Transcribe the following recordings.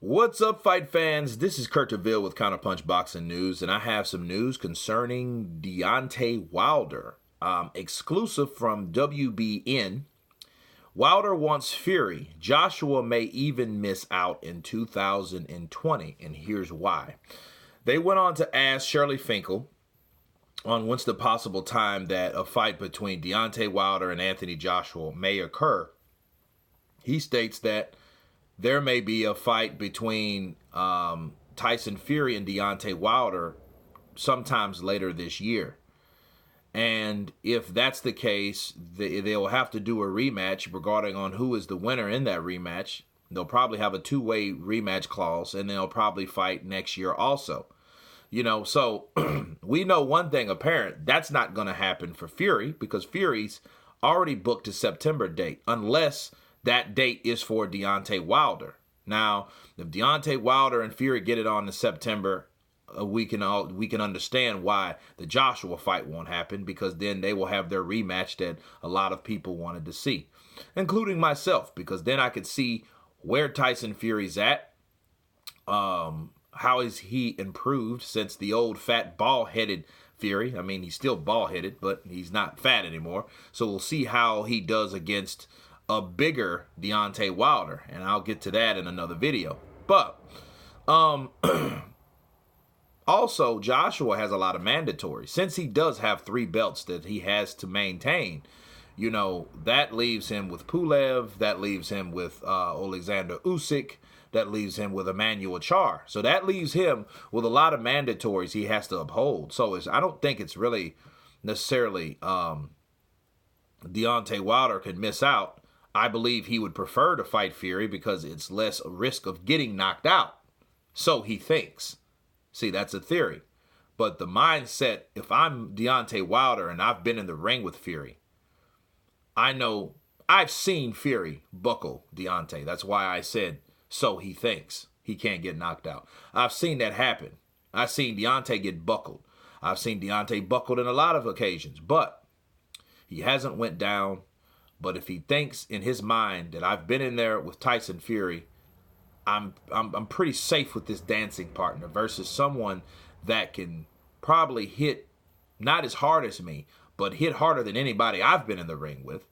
What's up, fight fans? This is Kurt DeVille with Counterpunch Boxing News, and I have some news concerning Deontay Wilder. Exclusive from WBN. Wilder wants Fury. Joshua may even miss out in 2020, and here's why. They went on to ask Shelly Finkel on when's the possible time that a fight between Deontay Wilder and Anthony Joshua may occur. He states that there may be a fight between Tyson Fury and Deontay Wilder sometimes later this year. And if that's the case, they'll have to do a rematch regarding on who is the winner in that rematch. They'll probably have a two-way rematch clause, and they'll probably fight next year also. So we know one thing apparent. That's not going to happen for Fury because Fury's already booked a September date unless that date is for Deontay Wilder. Now, if Deontay Wilder and Fury get it on in September, we can understand why the Joshua fight won't happen, because then they will have their rematch that a lot of people wanted to see, including myself, because then I could see where Tyson Fury's at. How is he improved since the old fat bald-headed Fury? I mean, he's still bald-headed, but he's not fat anymore. So we'll see how he does against a bigger Deontay Wilder, and I'll get to that in another video. But also, Joshua has a lot of mandatories. Since he does have 3 belts that he has to maintain, that leaves him with Pulev, that leaves him with Alexander Usyk, that leaves him with Emmanuel Char. So that leaves him with a lot of mandatories he has to uphold. So I don't think it's really necessarily Deontay Wilder could miss out. I believe he would prefer to fight Fury because it's less risk of getting knocked out. So he thinks. See, that's a theory. But the mindset, if I'm Deontay Wilder and I've been in the ring with Fury, I know I've seen Fury buckle Deontay. That's why I said, so he thinks he can't get knocked out. I've seen that happen. I've seen Deontay get buckled. I've seen Deontay buckled in a lot of occasions, but he hasn't went down. But if he thinks in his mind that I've been in there with Tyson Fury, I'm pretty safe with this dancing partner versus someone that can probably hit not as hard as me, but hit harder than anybody I've been in the ring with.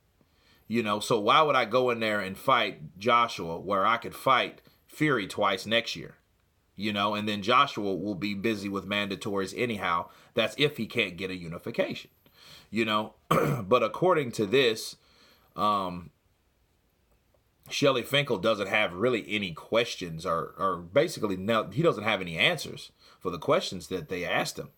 So why would I go in there and fight Joshua where I could fight Fury twice next year? And then Joshua will be busy with mandatories anyhow. That's if he can't get a unification. But according to this, Shelly Finkel doesn't have really any questions or basically no, he doesn't have any answers for the questions that they asked him.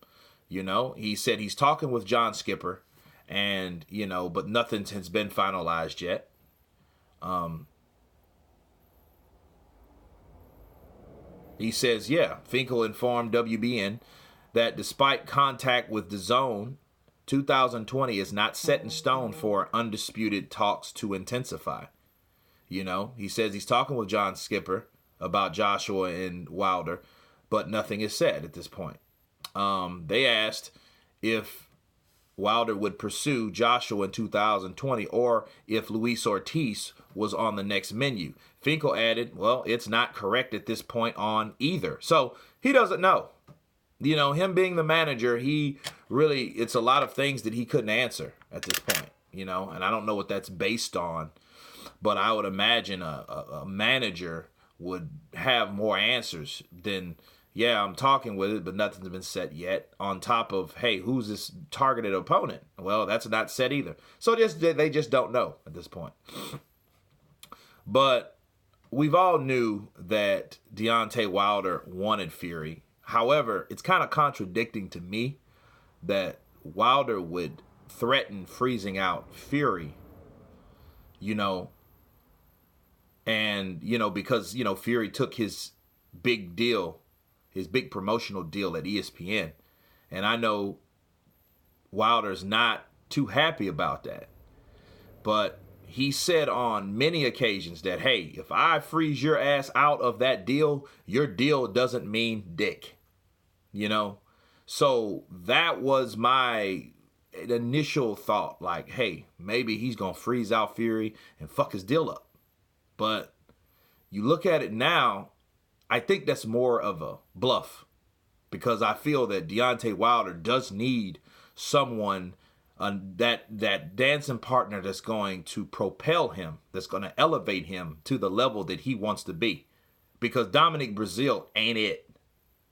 He said he's talking with John Skipper and, but nothing has been finalized yet. He says, Finkel informed WBN that despite contact with DAZN, 2020 is not set in stone for undisputed talks to intensify. He says he's talking with John Skipper about Joshua and Wilder, but nothing is said at this point. They asked if Wilder would pursue Joshua in 2020 or if Luis Ortiz was on the next menu. Finkel added, well, it's not correct at this point on either. So he doesn't know. Him being the manager, it's a lot of things that he couldn't answer at this point, and I don't know what that's based on, but I would imagine a manager would have more answers than, I'm talking with it, but nothing's been set yet, on top of, hey, who's this targeted opponent? Well, that's not set either. So they just don't know at this point. But we've all knew that Deontay Wilder wanted Fury. However, it's kind of contradicting to me that Wilder would threaten freezing out Fury, and, because, Fury took his big deal, his big promotional deal at ESPN. And I know Wilder's not too happy about that. But he said on many occasions that, hey, if I freeze your ass out of that deal, your deal doesn't mean dick. So that was my initial thought. Like, hey, maybe he's going to freeze out Fury and fuck his deal up. But you look at it now, I think that's more of a bluff, because I feel that Deontay Wilder does need someone, that dancing partner that's going to propel him, that's going to elevate him to the level that he wants to be. Because Dominic Breazeale ain't it.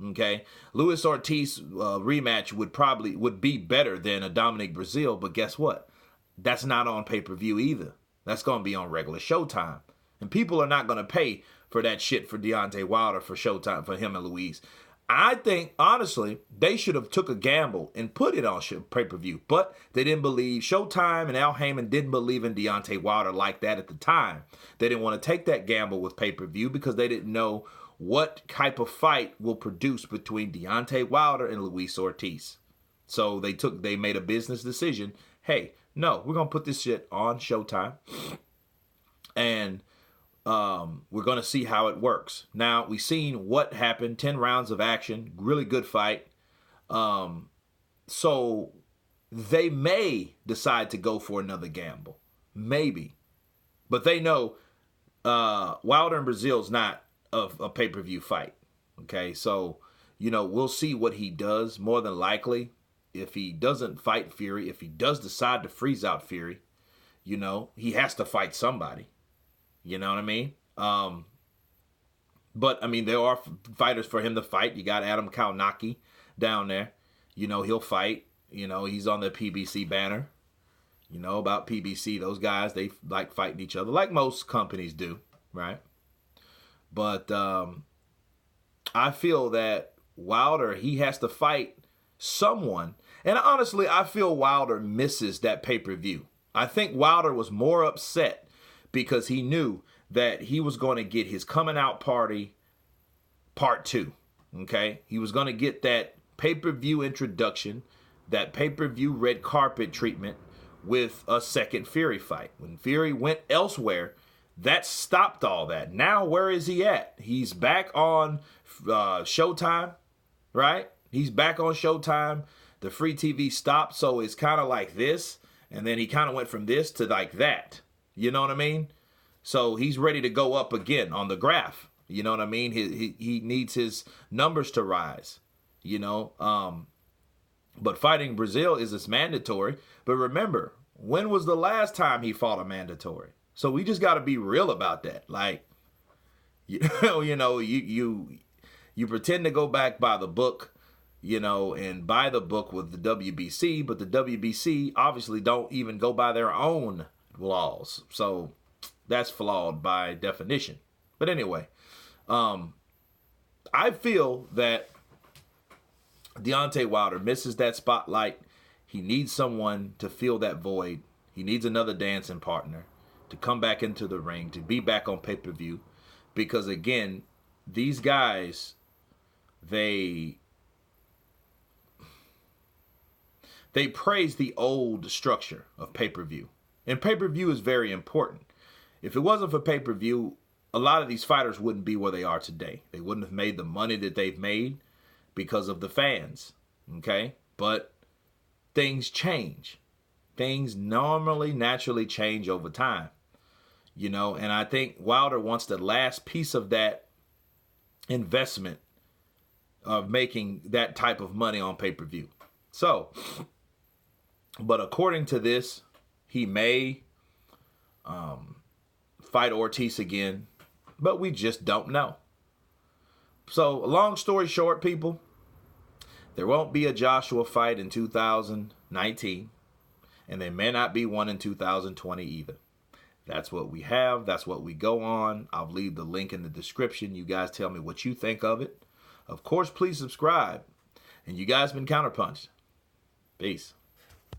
Okay, Luis Ortiz rematch would be better than a Dominic Breazeale, but guess what? That's not on pay-per-view either. That's going to be on regular Showtime, and people are not going to pay for that shit for Deontay Wilder for Showtime, for him and Luis. I think, honestly, they should have took a gamble and put it on pay-per-view, but they didn't believe. Showtime and Al Heyman didn't believe in Deontay Wilder like that at the time. They didn't want to take that gamble with pay-per-view because they didn't know what type of fight will produce between Deontay Wilder and Luis Ortiz. So they made a business decision. Hey, no, we're going to put this shit on Showtime, and we're going to see how it works. Now, we've seen what happened. 10 rounds of action. Really good fight. So they may decide to go for another gamble. Maybe. But they know Wilder and Breazeale's not a pay-per-view fight. Okay, so, we'll see what he does. More than likely, if he doesn't fight Fury, if he does decide to freeze out Fury, he has to fight somebody. You know what I mean? But, I mean, there are fighters for him to fight. You got Adam Kalnacki down there. He'll fight. He's on the PBC banner. About PBC, those guys, they like fighting each other, like most companies do, right? But I feel that Wilder, he has to fight someone. And honestly, I feel Wilder misses that pay-per-view. I think Wilder was more upset because he knew that he was going to get his coming out party part 2, okay? He was going to get that pay-per-view introduction, that pay-per-view red carpet treatment with a second Fury fight. When Fury went elsewhere, that stopped all that. Now, where is he at? He's back on Showtime, right? He's back on Showtime. The free TV stopped, so it's kind of like this, and then he kind of went from this to like that. You know what I mean? So he's ready to go up again on the graph. You know what I mean? He needs his numbers to rise. But fighting Breazeale is mandatory. But remember, when was the last time he fought a mandatory? So we just got to be real about that. Like, you pretend to go back by the book, and buy the book with the WBC, but the WBC obviously don't even go by their own laws. So that's flawed by definition. But anyway, I feel that Deontay Wilder misses that spotlight. He needs someone to fill that void. He needs another dancing partner to come back into the ring, to be back on pay-per-view. Because again, these guys, they praise the old structure of pay-per-view. And pay-per-view is very important. If it wasn't for pay-per-view, a lot of these fighters wouldn't be where they are today. They wouldn't have made the money that they've made because of the fans. Okay? But things change. Things naturally change over time. And I think Wilder wants the last piece of that investment of making that type of money on pay-per-view. So, but according to this, he may fight Ortiz again, but we just don't know. So, long story short, people, there won't be a Joshua fight in 2019, and there may not be one in 2020 either. That's what we have. That's what we go on. I'll leave the link in the description. You guys tell me what you think of it. Of course, please subscribe. And you guys been Counterpunched. Peace.